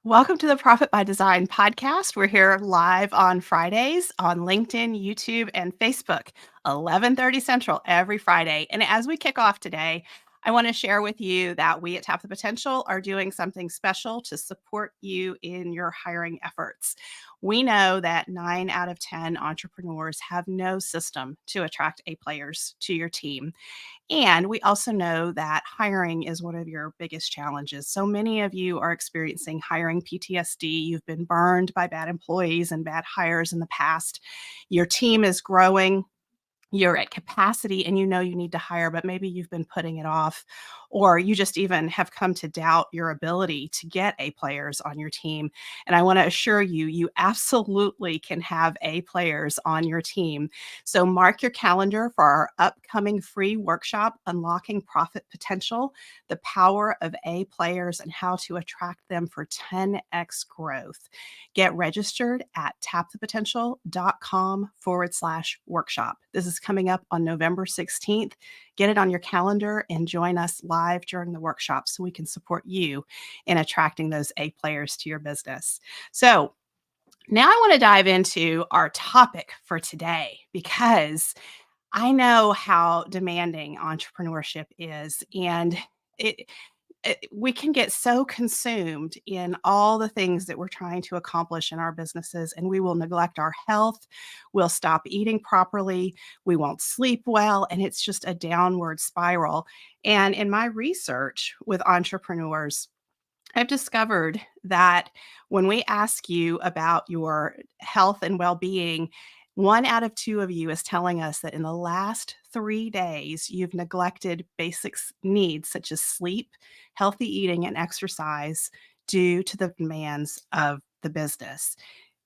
Welcome to the Profit by Design podcast. We're here live on Fridays on LinkedIn, YouTube, and Facebook, 11:30 Central every Friday. And as we kick off today, I want to share with you that we at Tap the Potential are doing something special to support you in your hiring efforts. We know that 9 out of 10 entrepreneurs have no system to attract A players to your team. And we also know that hiring is one of your biggest challenges. So many of you are experiencing hiring PTSD. You've been burned by bad employees and bad hires in the past. Your team is growing, you're at capacity, and you know you need to hire, but maybe you've been putting it off, or you just even have come to doubt your ability to get A players on your team. And I want to assure you, you absolutely can have A players on your team. So mark your calendar for our upcoming free workshop, Unlocking Profit Potential, the Power of A Players and How to Attract Them for 10x Growth. Get registered at tapthepotential.com/workshop. This is coming up on November 16th. Get it on your calendar and join us live during the workshop so we can support you in attracting those A players to your business. So now I want to dive into our topic for today because I know how demanding entrepreneurship is, and it we can get so consumed in all the things that we're trying to accomplish in our businesses, and we will neglect our health. We'll stop eating properly. We won't sleep well, and it's just a downward spiral. And in my research with entrepreneurs, I've discovered that when we ask you about your health and well being, 1 out of 2 of you is telling us that in the last 3 days, you've neglected needs such as sleep, healthy eating, and exercise due to the demands of the business.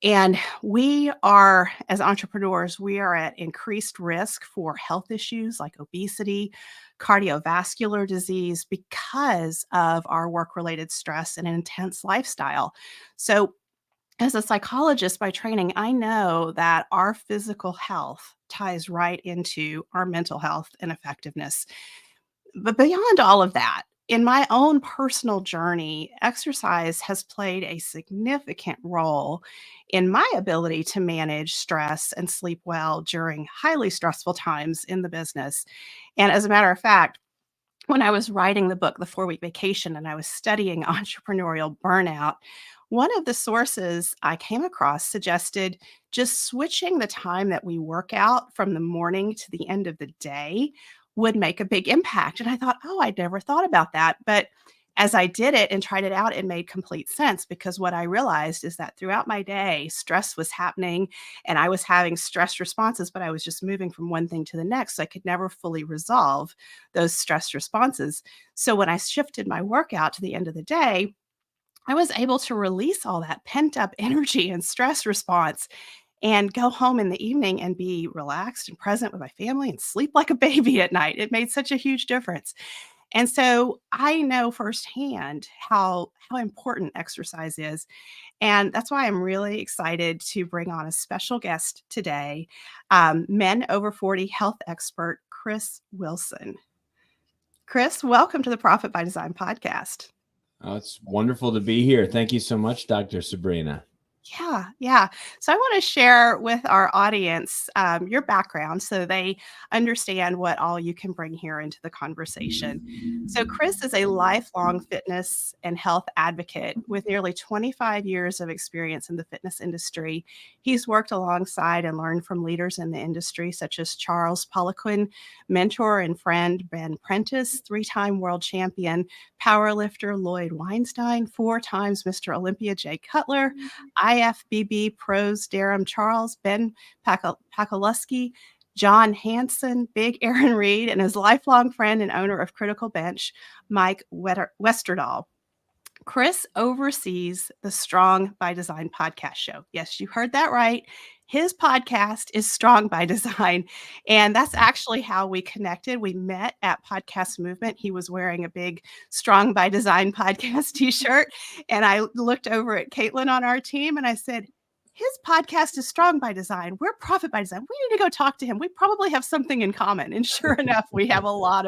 And we are, as entrepreneurs, we are at increased risk for health issues like obesity, cardiovascular disease because of our work-related stress and an intense lifestyle. So, as a psychologist by training, I know that our physical health ties right into our mental health and effectiveness. But beyond all of that, in my own personal journey, exercise has played a significant role in my ability to manage stress and sleep well during highly stressful times in the business. And as a matter of fact, when I was writing the book, The 4-Week Vacation, and I was studying entrepreneurial burnout, one of the sources I came across suggested just switching the time that we work out from the morning to the end of the day would make a big impact. And I thought, oh, I'd never thought about that. But as I did it and tried it out, it made complete sense because what I realized is that throughout my day, stress was happening and I was having stress responses, but I was just moving from one thing to the next. So I could never fully resolve those stress responses. So when I shifted my workout to the end of the day, I was able to release all that pent up energy and stress response and go home in the evening and be relaxed and present with my family and sleep like a baby at night. It made such a huge difference. And so I know firsthand how important exercise is. And that's why I'm really excited to bring on a special guest today, men over 40 health expert, Chris Wilson. Chris, welcome to the Profit by Design podcast. Oh, it's wonderful to be here. Thank you so much, Dr. Sabrina. Yeah. So I want to share with our audience your background so they understand what all you can bring here into the conversation. So Chris is a lifelong fitness and health advocate with nearly 25 years of experience in the fitness industry. He's worked alongside and learned from leaders in the industry such as Charles Poliquin, mentor and friend Ben Prentice, 3-time world champion, powerlifter Lloyd Weinstein, 4 times Mr. Olympia Jay Cutler, IFBB pros Darren Charles, Ben Pakulski, John Hansen, Big Aaron Reed, and his lifelong friend and owner of Critical Bench, Mike Westerdahl. Chris oversees the Strong by Design podcast show. Yes, you heard that right. His podcast is Strong by Design. And that's actually how we connected. We met at Podcast Movement. He was wearing a big Strong by Design podcast t-shirt. And I looked over at Caitlin on our team and I said, his podcast is Strong by Design. We're Profit by Design. We need to go talk to him. We probably have something in common. And sure enough, we have a lot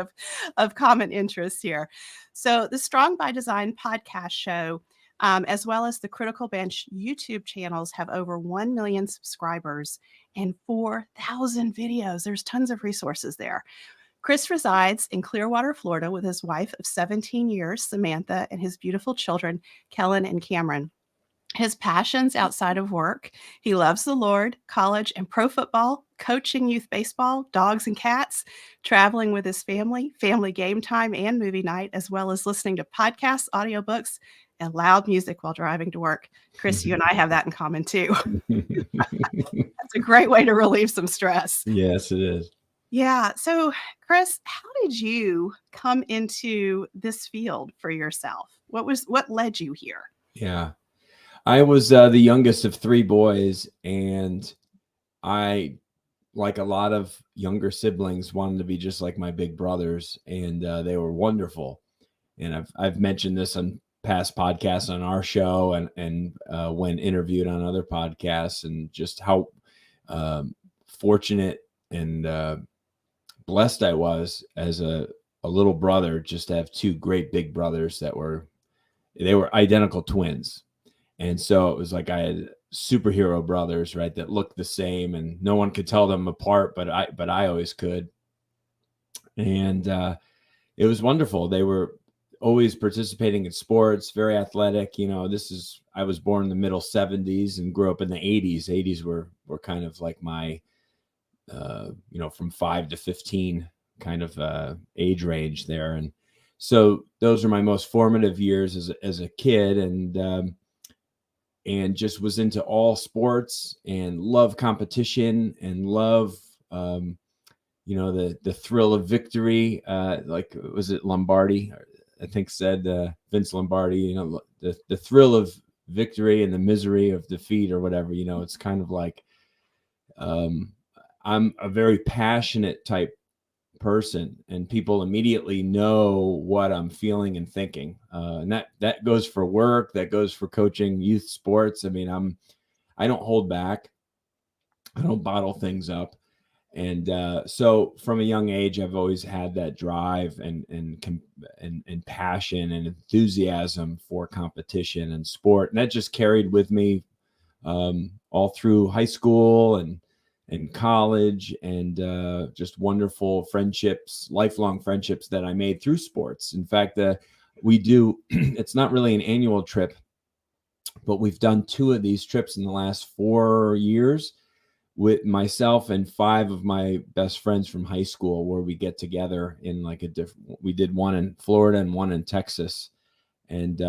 of common interests here. So the Strong by Design podcast show as well as the Critical Bench YouTube channels have over 1 million subscribers and 4,000 videos. There's tons of resources there. Chris resides in Clearwater, Florida, with his wife of 17 years, Samantha, and his beautiful children, Kellen and Cameron. His passions outside of work: he loves the Lord, college and pro football, coaching youth baseball, dogs and cats, traveling with his family, family game time and movie night, as well as listening to podcasts, audiobooks, and loud music while driving to work. Chris, you and I have that in common too. That's a great way to relieve some stress. Yes, it is. Yeah. So, Chris, how did you come into this field for yourself? What led you here? Yeah. I was the youngest of three boys, and I, like a lot of younger siblings, wanted to be just like my big brothers, and they were wonderful. And I've mentioned this on past podcasts on our show, and when interviewed on other podcasts, and just how fortunate and blessed I was as a little brother, just to have two great big brothers that were identical twins. And so it was like I had superhero brothers, right, that looked the same, and no one could tell them apart, but I always could. And it was wonderful. They were always participating in sports, very athletic. I was born in the middle 70s and grew up in the 80s. 80s were kind of like my from 5 to 15 kind of age range there. And so those are my most formative years as a kid, and just was into all sports and love competition and love, the thrill of victory. Like, was it Lombardi? I think said Vince Lombardi, the thrill of victory and the misery of defeat, or whatever. It's kind of like, I'm a very passionate type person, and people immediately know what I'm feeling and thinking. And that goes for work, that goes for coaching youth sports. I mean, I don't hold back. I don't bottle things up. And so from a young age, I've always had that drive and passion and enthusiasm for competition and sport. And that just carried with me all through high school and college, and just wonderful friendships, lifelong friendships that I made through sports. In fact, we do, it's not really an annual trip, but we've done 2 of these trips in the last 4 years with myself and 5 of my best friends from high school, where we get together in like we did one in Florida and one in Texas. And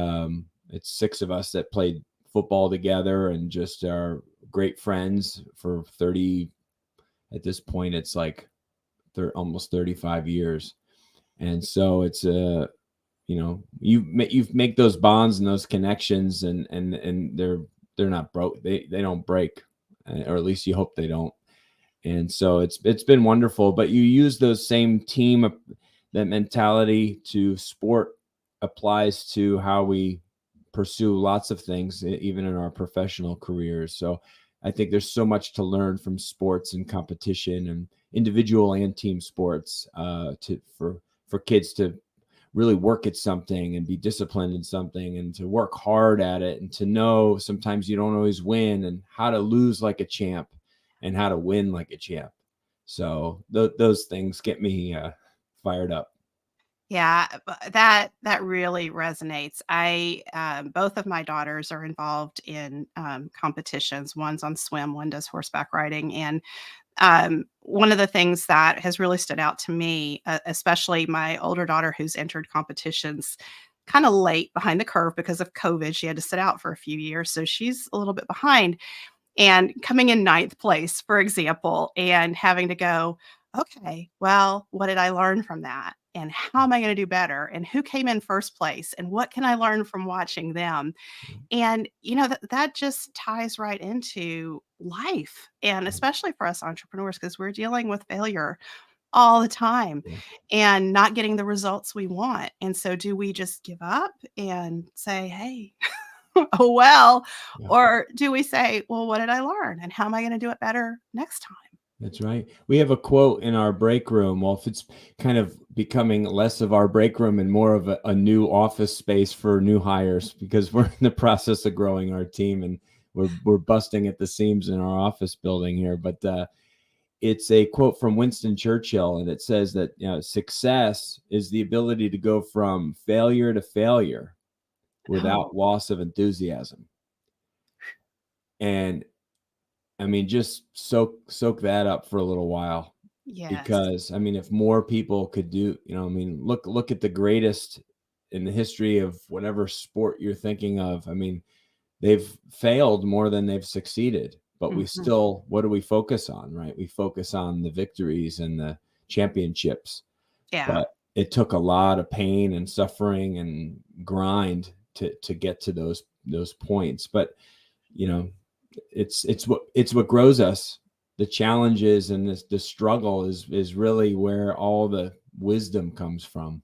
it's 6 of us that played football together and just are great friends for 30, at this point, it's like almost 35 years. And so it's you make those bonds and those connections, and they're not broke. They don't break, or at least you hope they don't. And so it's been wonderful. But you use those same team, that mentality to sport applies to how we pursue lots of things, even in our professional careers. So I think there's so much to learn from sports and competition, and individual and team sports, for kids to really work at something and be disciplined in something, and to work hard at it, and to know sometimes you don't always win, and how to lose like a champ and how to win like a champ. So those things get me fired up. Yeah, that really resonates. Both of my daughters are involved in competitions. One's on swim, one does horseback riding, and one of the things that has really stood out to me, especially my older daughter, who's entered competitions kind of late, behind the curve because of COVID. She had to sit out for a few years, so she's a little bit behind. And coming in 9th place, for example, and having to go, okay, well, what did I learn from that? And how am I going to do better? And who came in first place? And what can I learn from watching them? And, that just ties right into life. And especially for us entrepreneurs, because we're dealing with failure all the time Yeah. and not getting the results we want. And so do we just give up and say, hey, oh, well, Yeah. or do we say, well, what did I learn? And how am I going to do it better next time? That's right. We have a quote in our break room. Well, if it's kind of becoming less of our break room and more of a new office space for new hires, because we're in the process of growing our team and we're busting at the seams in our office building here. But it's a quote from Winston Churchill, and it says that, you know, success is the ability to go from failure to failure Oh, without loss of enthusiasm. And I mean, just soak that up for a little while, yes. because I mean, if more people could do, you know, I mean, look at the greatest in the history of whatever sport you're thinking of. I mean, they've failed more than they've succeeded, but we Mhm. still, what do we focus on, right? We focus on the victories and the championships, Yeah, but it took a lot of pain and suffering and grind to get to those points. But you know, it's what grows us. The challenges and the struggle is really where all the wisdom comes from.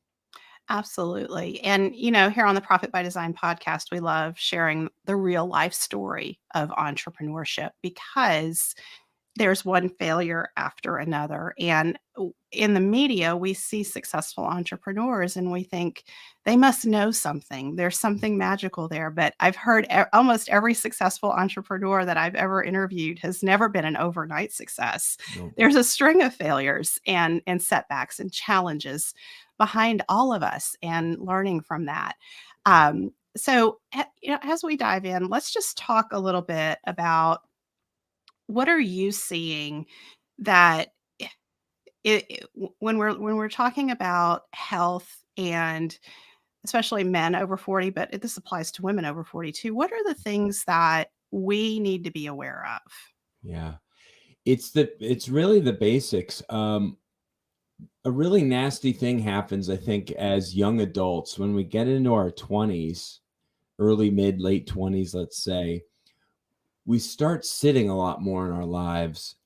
absolutely. And, here on the Profit by Design podcast, we love sharing the real life story of entrepreneurship because there's one failure after another. And in the media, we see successful entrepreneurs and we think they must know something. There's something magical there. But I've heard almost every successful entrepreneur that I've ever interviewed has never been an overnight success. No. There's a string of failures and setbacks and challenges behind all of us and learning from that. As we dive in, let's just talk a little bit about what are you seeing that when we're talking about health and especially men over 40, but this applies to women over 40 too. What are the things that we need to be aware of? Yeah, it's really the basics. A really nasty thing happens, I think, as young adults when we get into our 20s, early, mid, late 20s, let's say. We start sitting a lot more in our lives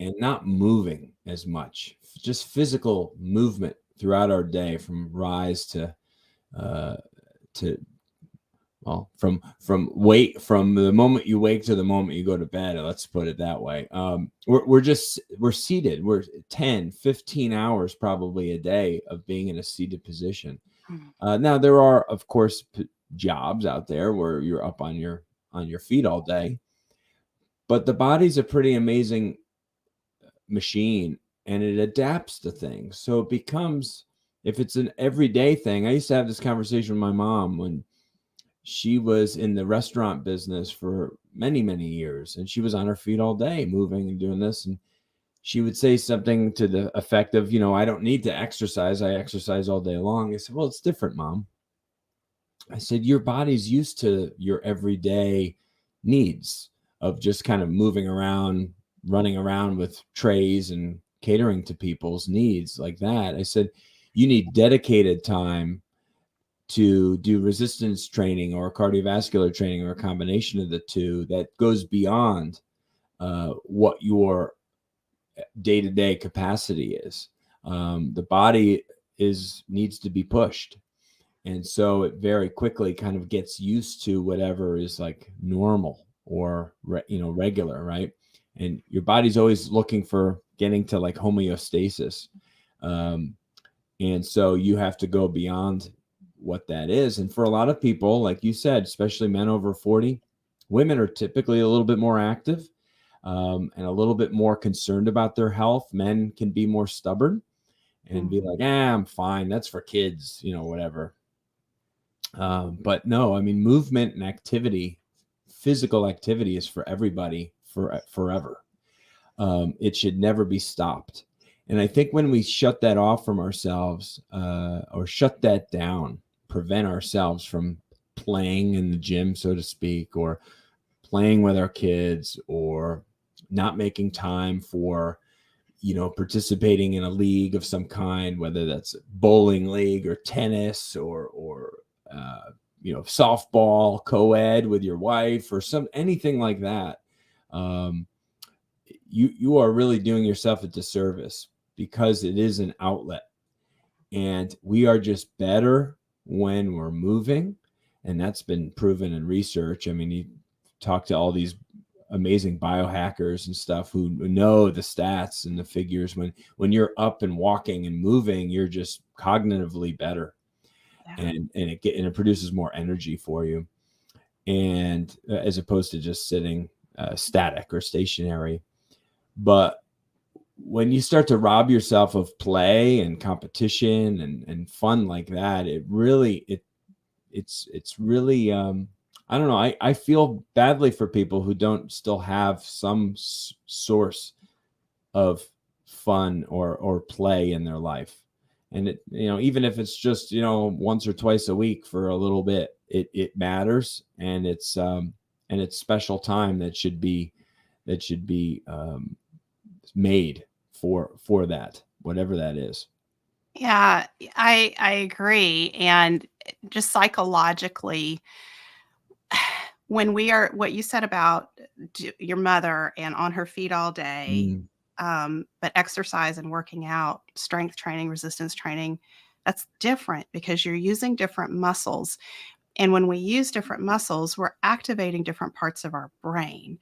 and not moving as much, just physical movement throughout our day, from rise uh, to well, from the moment you wake to the moment you go to bed. Let's put it that way. We're seated. We're 10, 15 hours probably a day of being in a seated position. Mm. Now there are, of course, jobs out there where you're up on your feet all day, but the body's a pretty amazing machine, and it adapts to things. So it becomes, if it's an everyday thing. I used to have this conversation with my mom when she was in the restaurant business for many, many years, and she was on her feet all day, moving and doing this. And she would say something to the effect of, you know, I don't need to exercise. I exercise all day long. I said, well, it's different, Mom. I said, your body's used to your everyday needs of just kind of moving around, running around with trays and catering to people's needs like that. I said, you need dedicated time to do resistance training or cardiovascular training or a combination of the two that goes beyond what your day-to-day capacity is. The body needs to be pushed, and so it very quickly kind of gets used to whatever is like normal or regular, right? And your body's always looking for getting to like homeostasis. um, and so you have to go beyond what that is. And for a lot of people, like you said, especially men over 40, women are typically a little bit more active, and a little bit more concerned about their health. Men can be more stubborn and be Mhm. like, I'm fine. That's for kids, whatever. But no, I mean, movement and activity, physical activity is for everybody forever. It should never be stopped. And I think when we shut that off from ourselves, or shut that down, prevent ourselves from playing in the gym, so to speak, or playing with our kids, or not making time for, participating in a league of some kind, whether that's a bowling league or tennis or softball co-ed with your wife or anything like that. Um, you are really doing yourself a disservice, because it is an outlet, and we are just better when we're moving, and that's been proven in research. I mean, you talk to all these amazing biohackers and stuff who know the stats and the figures. When you're up and walking and moving, you're just cognitively better, Yeah. and it produces more energy for you, and as opposed to just sitting static or stationary. But when you start to rob yourself of play and competition and fun like that, it's really I don't know. I feel badly for people who don't still have some source of fun or play in their life. And it, even if it's just, once or twice a week for a little bit, it matters. And it's special time that should be made for that, whatever that is. Yeah, I agree. And just psychologically, when we are what you said about your mother and on her feet all day, Mm, but exercise and working out, strength training, resistance training, that's different because you're using different muscles. And when we use different muscles, we're activating different parts of our brain.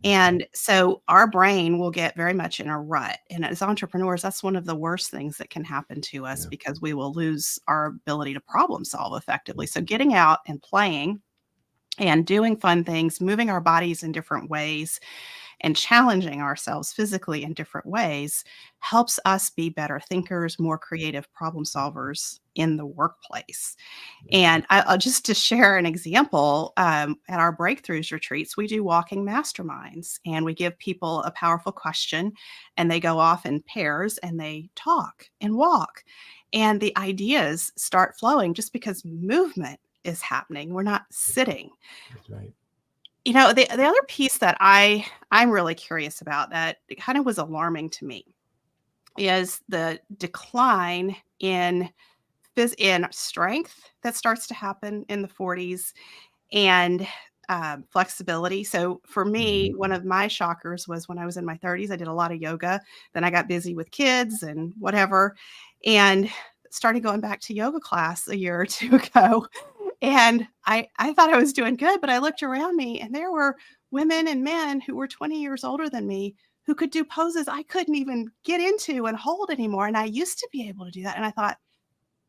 And so our brain will get very much in a rut. And as entrepreneurs, that's one of the worst things that can happen to us yeah. because we will lose our ability to problem solve effectively. So getting out and playing and doing fun things, moving our bodies in different ways, and challenging ourselves physically in different ways helps us be better thinkers, more creative problem solvers in the workplace. And I'll just to share an example, at our breakthroughs retreats, we do walking masterminds, and we give people a powerful question, and they go off in pairs and they talk and walk, and the ideas start flowing just because movement is happening. We're not sitting. That's right. The other piece that I'm really curious about that kind of was alarming to me is the decline in strength that starts to happen in the 40s and flexibility. So for me, Mhm. one of my shockers was when I was in my 30s, I did a lot of yoga. Then I got busy with kids and whatever, and started going back to yoga class a year or two ago. And I thought I was doing good, but I looked around me and there were women and men who were 20 years older than me who could do poses I couldn't even get into and hold anymore. And I used to be able to do that. And I thought,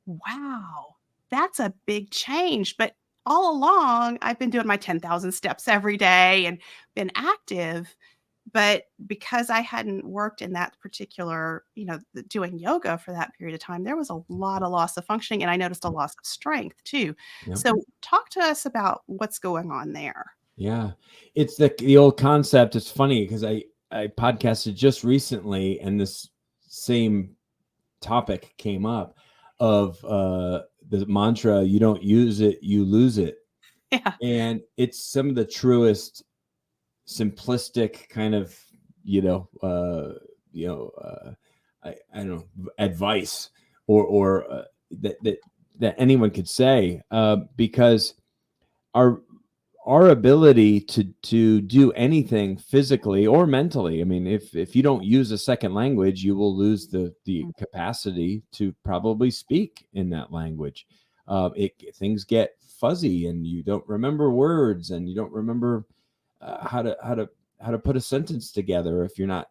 wow, that's a big change. But all along, I've been doing my 10,000 steps every day and been active. But because I hadn't worked in that particular, doing yoga for that period of time, there was a lot of loss of functioning. And I noticed a loss of strength too. Yep. So, talk to us about what's going on there. Yeah. It's the old concept. It's funny because I podcasted just recently and this same topic came up of the mantra, you don't use it, you lose it. Yeah. And it's some of the truest simplistic kind of, I don't know, advice or that anyone could say, because our ability to do anything physically or mentally. I mean, if you don't use a second language, you will lose the capacity to probably speak in that language. Things get fuzzy, and you don't remember words, and you don't remember how to put a sentence together if you're not,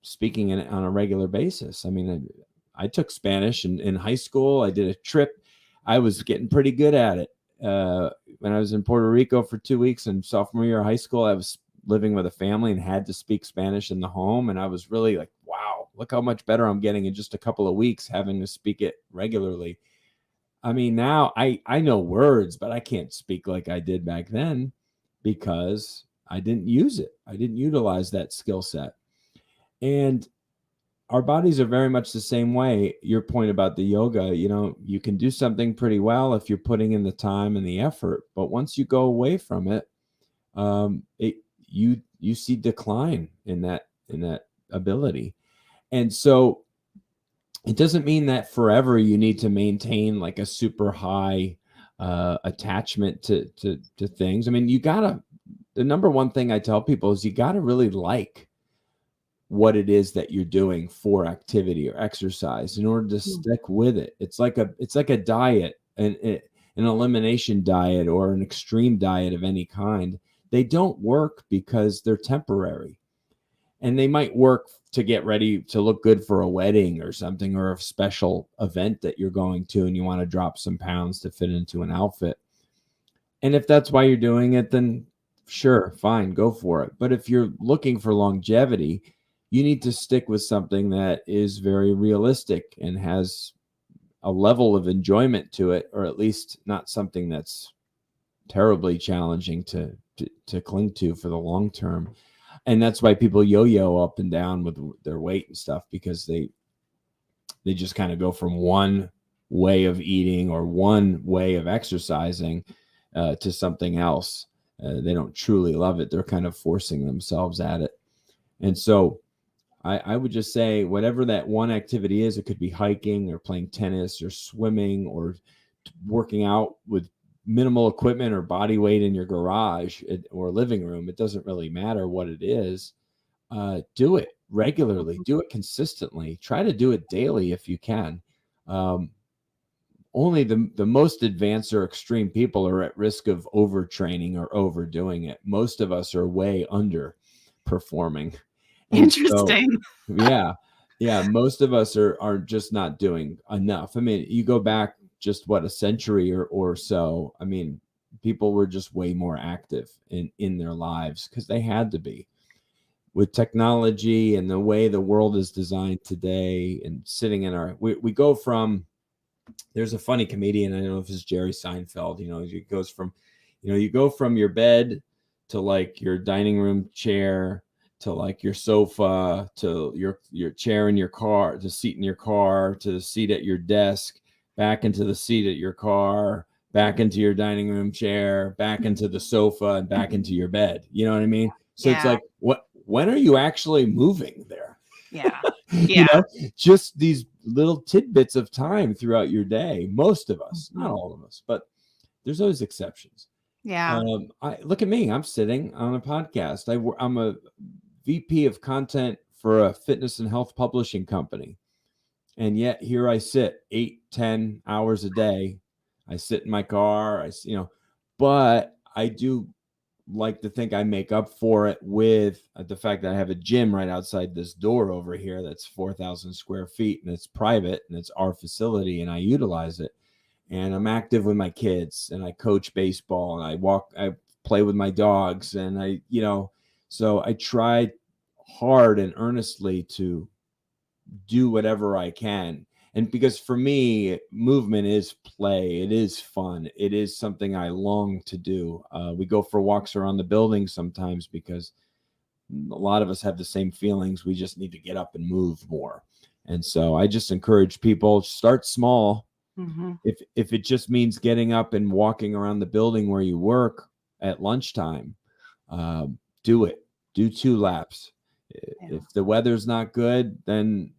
speaking on a regular basis. I mean, I took Spanish in high school. I did a trip. I was getting pretty good at it. When I was in Puerto Rico for 2 weeks in sophomore year of high school, I was living with a family and had to speak Spanish in the home. And I was really like, wow, look how much better I'm getting in just a couple of weeks having to speak it regularly. I mean, now I know words, but I can't speak like I did back then because I didn't use it. I didn't utilize that skill set. And our bodies are very much the same way. Your point about the yoga, you can do something pretty well if you're putting in the time and the effort, but once you go away from it, you see decline in that ability. And so it doesn't mean that forever you need to maintain like a super high attachment to things. I mean, the number one thing I tell people is you gotta really like what it is that you're doing for activity or exercise in order to stick with it. It's like a diet, an elimination diet or an extreme diet of any kind. they don't work because they're temporary. And they might work to get ready to look good for a wedding or something, or a special event that you're going to and you want to drop some pounds to fit into an outfit. And if that's why you're doing it, then sure, fine, go for it. But if you're looking for longevity, you need to stick with something that is very realistic and has a level of enjoyment to it, or at least not something that's terribly challenging to cling to for the long term. And that's why people yo-yo up and down with their weight and stuff, because they just kind of go from one way of eating or one way of exercising to something else. They don't truly love it. They're kind of forcing themselves at it. And so I would just say, whatever that one activity is, it could be hiking or playing tennis or swimming or working out with minimal equipment or body weight in your garage or living room. It doesn't really matter what it is. Do it regularly, do it consistently, try to do it daily if you can. Only the most advanced or extreme people are at risk of overtraining or overdoing it. Most of us are way underperforming. And so, Interesting. yeah, most of us are just not doing enough. I mean, you go back just a century or so. I mean, people were just way more active in their lives because they had to be. With technology and the way the world is designed today, and sitting in we go from, there's a funny comedian, I don't know if it's Jerry Seinfeld, it goes from, you go from your bed to like your dining room chair, to like your sofa, to your chair in your car, to seat in your car, to the seat at your desk, back into the seat at your car, back into your dining room chair, back into the sofa, and back into your bed. You know what I mean? So it's Yeah. like, when are you actually moving there? Yeah. You know, just these little tidbits of time throughout your day. Most of us, not all of us, but there's always exceptions. Yeah. Look at me. I'm sitting on a podcast. I'm a VP of content for a fitness and health publishing company. And yet here I sit 8-10 hours a day. I sit in my car, but I do like to think I make up for it with the fact that I have a gym right outside this door over here that's 4,000 square feet, and it's private and it's our facility, and I utilize it. And I'm active with my kids, and I coach baseball, and I play with my dogs, and so I try hard and earnestly to do whatever I can. And because for me, movement is play, it is fun, it is something I long to do. We go for walks around the building sometimes because a lot of us have the same feelings. We just need to get up and move more. And so I just encourage people, start small. Mm-hmm. If it just means getting up and walking around the building where you work at lunchtime, do it. Do 2 laps. If the weather's not good, then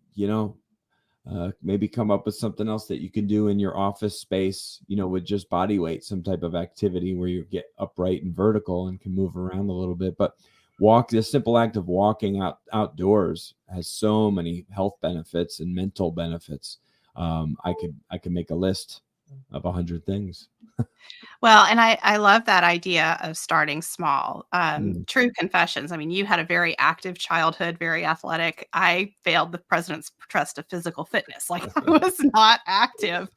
maybe come up with something else that you can do in your office space, with just body weight, some type of activity where you get upright and vertical and can move around a little bit. But the simple act of walking outdoors has so many health benefits and mental benefits. I could make a list of 100 things. Well, and I love that idea of starting small. True confessions. I mean, you had a very active childhood, very athletic. I failed the president's test of physical fitness. Like, I was not active.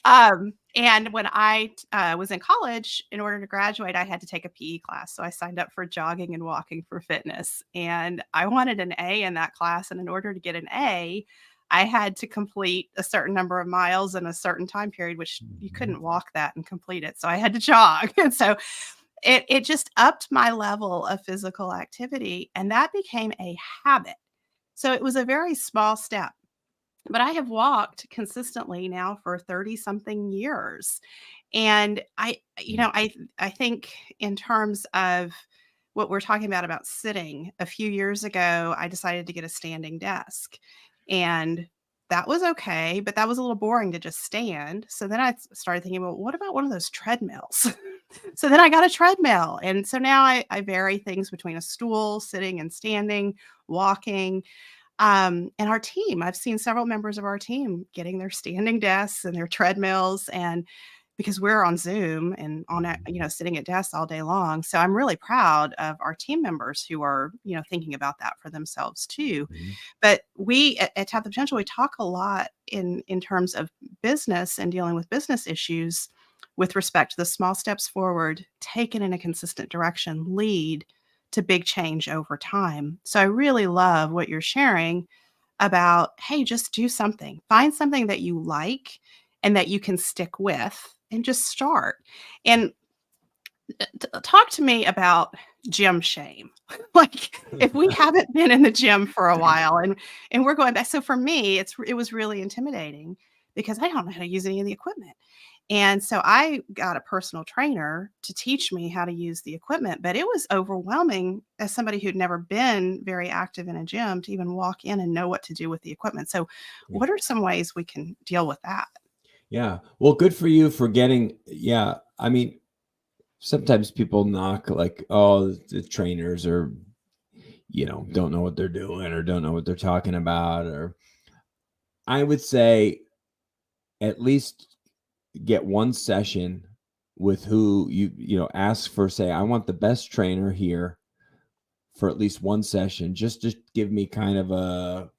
And when I was in college, in order to graduate, I had to take a PE class. So I signed up for jogging and walking for fitness. And I wanted an A in that class. And in order to get an A, I had to complete a certain number of miles in a certain time period, which you couldn't walk that and complete it. So I had to jog. And so it just upped my level of physical activity, and that became a habit. So it was a very small step, but I have walked consistently now for 30 something years. And I think in terms of what we're talking about sitting, a few years ago, I decided to get a standing desk. And that was okay, but that was a little boring to just stand. So then I started thinking, well, what about one of those treadmills? So then I got a treadmill. And so now I vary things between a stool, sitting and standing, walking. And our team, I've seen several members of our team getting their standing desks and their treadmills. And because we're on Zoom and on a, sitting at desks all day long. So I'm really proud of our team members who are, thinking about that for themselves too. Mhm. But we at Tap the Potential, we talk a lot in terms of business and dealing with business issues with respect to the small steps forward, taken in a consistent direction, lead to big change over time. So I really love what you're sharing about, hey, just do something. Find something that you like and that you can stick with and just start. And talk to me about gym shame. Like if we haven't been in the gym for a while and we're going back. So for me, it was really intimidating because I don't know how to use any of the equipment. And so I got a personal trainer to teach me how to use the equipment, but it was overwhelming as somebody who'd never been very active in a gym to even walk in and know what to do with the equipment. So Yeah. what are some ways we can deal with that? Yeah. Well, good for you for getting, yeah. I mean, sometimes people knock like, oh, the trainers are, don't know what they're doing or don't know what they're talking about. Or I would say at least get one session with who ask for, say, I want the best trainer here for at least one session, just to give me kind of a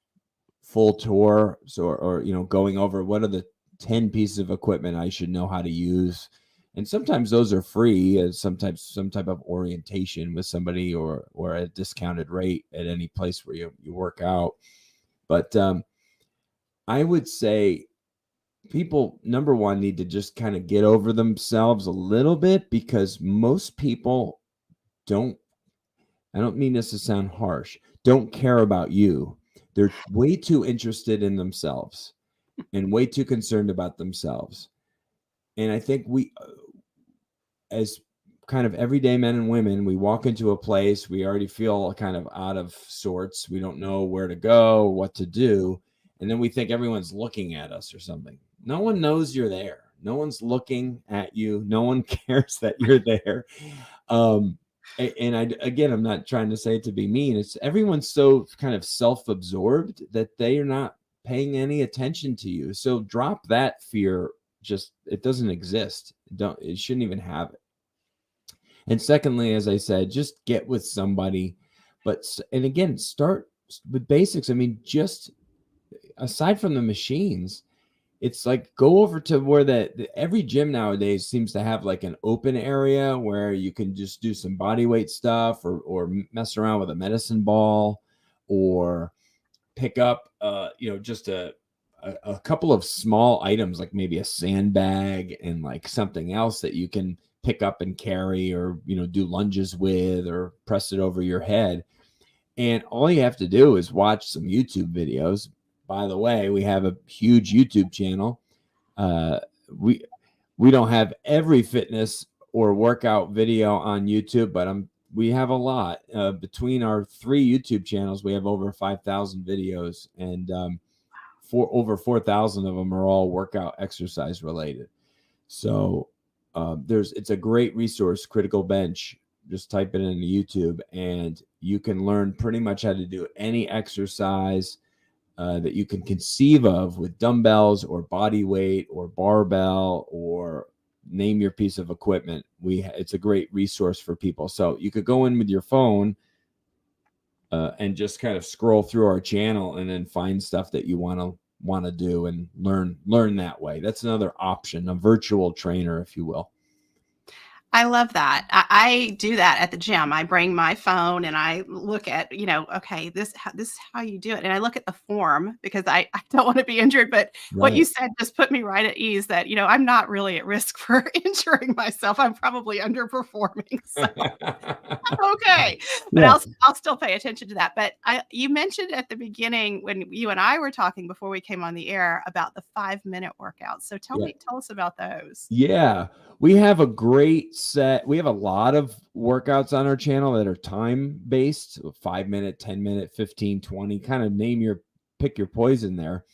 full tour. So, or, going over what are the 10 pieces of equipment I should know how to use. And sometimes those are free, as sometimes some type of orientation with somebody or at a discounted rate at any place where you work out. But I would say people, number one, need to just kind of get over themselves a little bit, because most people don't, I don't mean this to sound harsh, don't care about you. They're way too interested in themselves and way too concerned about themselves. And I think we, as kind of everyday men and women, we walk into a place, we already feel kind of out of sorts. We don't know where to go, what to do. And then we think everyone's looking at us or something. No one knows you're there. No one's looking at you. No one cares that you're there. And again, I'm not trying to say it to be mean. It's everyone's so kind of self-absorbed that they are not paying any attention to you. So drop that fear. Just, it doesn't exist. It shouldn't even have it. And secondly, as I said, just get with somebody. And again, start with basics. I mean, just aside from the machines, it's like go over to where every gym nowadays seems to have like an open area where you can just do some body weight stuff or mess around with a medicine ball, or pick up just a couple of small items, like maybe a sandbag and like something else that you can pick up and carry, or do lunges with, or press it over your head. And all you have to do is watch some YouTube videos. By the way, we have a huge YouTube channel. We don't have every fitness or workout video on YouTube, but we have a lot. Between our 3 YouTube channels, we have over 5,000 videos, and over 4,000 of them are all workout exercise related. So it's a great resource, Critical Bench. Just type it into YouTube and you can learn pretty much how to do any exercise that you can conceive of with dumbbells or body weight or barbell, or name your piece of equipment. It's a great resource for people. So you could go in with your phone and just kind of scroll through our channel and then find stuff that you want to do and learn that way. That's another option, a virtual trainer, if you will. I love that. I do that at the gym. I bring my phone and I look at, okay, this is how you do it. And I look at the form because I don't want to be injured. But what you said just put me right at ease that, I'm not really at risk for injuring myself. I'm probably underperforming. So okay. But Yeah. I'll still pay attention to that. But you mentioned at the beginning when you and I were talking before we came on the air about the 5-minute workouts. So tell us about those. Yeah. We have a great set. We have a lot of workouts on our channel that are time based, 5-minute, 10-minute, 15, 20, kind of pick your poison there.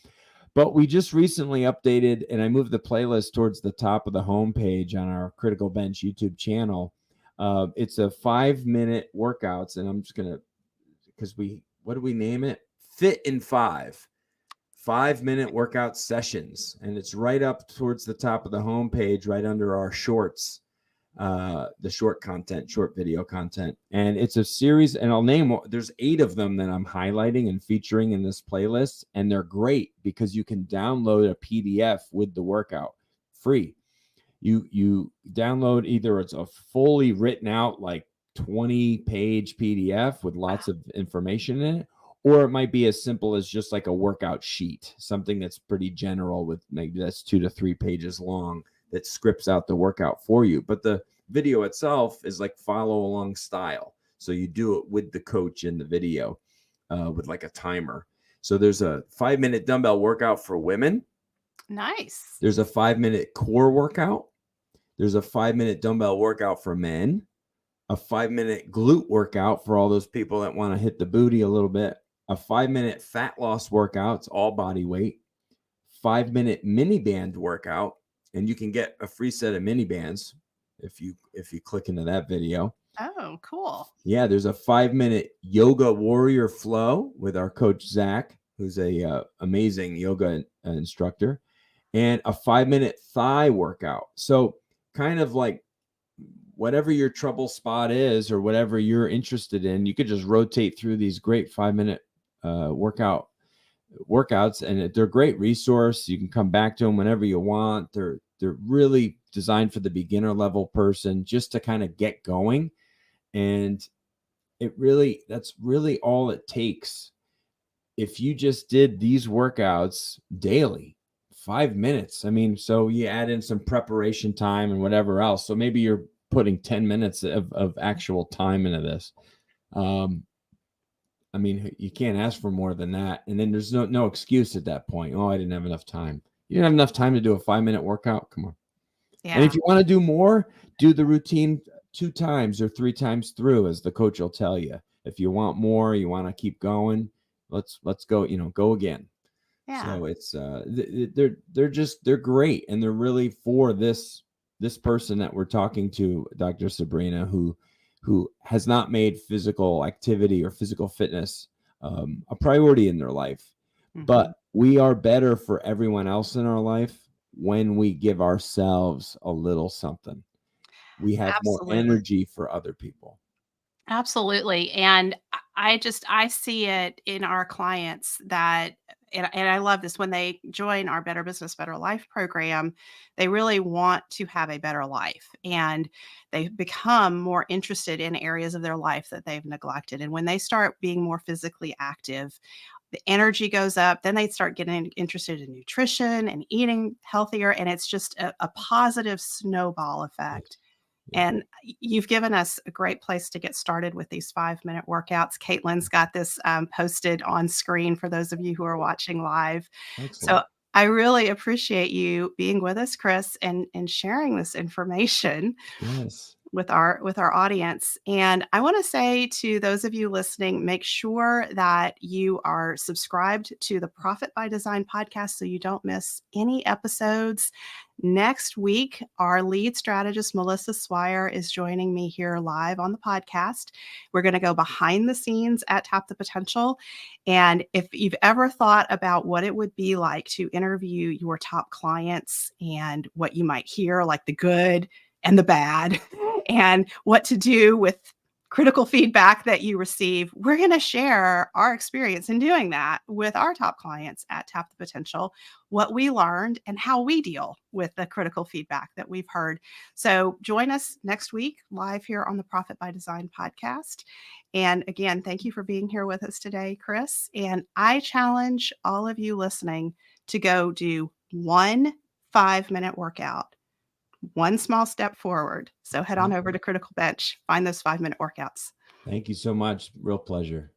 But we just recently updated, and I moved the playlist towards the top of the homepage on our Critical Bench YouTube channel. It's a 5-minute workouts, and I'm just going to, what do we name it? Fit in 5. 5-minute workout sessions, and it's right up towards the top of the homepage, right under our shorts, the short video content. And it's a series, and I'll name, there's 8 of them that I'm highlighting and featuring in this playlist. And they're great because you can download a PDF with the workout free. You download either it's a fully written out, like 20-page PDF with lots of information in it, or it might be as simple as just like a workout sheet, something that's pretty general with maybe that's 2 to 3 pages long that scripts out the workout for you. But the video itself is like follow along style. So you do it with the coach in the video with like a timer. So there's a 5-minute dumbbell workout for women. Nice. There's a 5-minute core workout. There's a 5-minute dumbbell workout for men, a 5-minute glute workout for all those people that want to hit the booty a little bit, a 5-minute fat loss workout, it's all body weight, 5-minute mini band workout, and you can get a free set of mini bands if you click into that video. Oh, cool. Yeah, there's a 5-minute yoga warrior flow with our coach Zach, who's a amazing yoga instructor, and a 5-minute thigh workout. So kind of like whatever your trouble spot is or whatever you're interested in, you could just rotate through these great 5-minute workouts, and they're a great resource. You can come back to them whenever you want. They're really designed for the beginner level person just to kind of get going. And that's really all it takes. If you just did these workouts daily, 5 minutes. I mean, so you add in some preparation time and whatever else. So maybe you're putting 10 minutes of actual time into this. I mean, you can't ask for more than that. And then there's no excuse at that point. Oh, I didn't have enough time. You didn't have enough time to do a 5-minute workout. Come on. Yeah. And if you want to do more, do the routine 2 times or 3 times through, as the coach will tell you. If you want more, you want to keep going, let's go, go again. Yeah. So it's they're great, and they're really for this person that we're talking to, Dr. Sabrina, who has not made physical activity or physical fitness a priority in their life. Mm-hmm. But we are better for everyone else in our life when we give ourselves a little something. We have more energy for other people. Absolutely. And I see it in our clients that, and I love this, when they join our Better Business, Better Life program, they really want to have a better life, and they become more interested in areas of their life that they've neglected. And when they start being more physically active, the energy goes up. Then they start getting interested in nutrition and eating healthier. And it's just a positive snowball effect. Yeah. And you've given us a great place to get started with these 5-minute workouts. Caitlin's got this posted on screen for those of you who are watching live. Excellent. So I really appreciate you being with us, Chris, and sharing this information. Yes. With our audience. And I want to say to those of you listening, make sure that you are subscribed to the Profit by Design podcast so you don't miss any episodes. Next week, our lead strategist, Melissa Swire, is joining me here live on the podcast. We're going to go behind the scenes at Tap the Potential. And if you've ever thought about what it would be like to interview your top clients and what you might hear, like the good and the bad, and what to do with critical feedback that you receive, we're going to share our experience in doing that with our top clients at Tap the Potential, what we learned and how we deal with the critical feedback that we've heard. So join us next week live here on the Profit by Design podcast. And again, thank you for being here with us today, Chris. And I challenge all of you listening to go do one 5-minute workout. One small step forward. So head on over to Critical Bench, find those 5-minute workouts. Thank you so much. Real pleasure.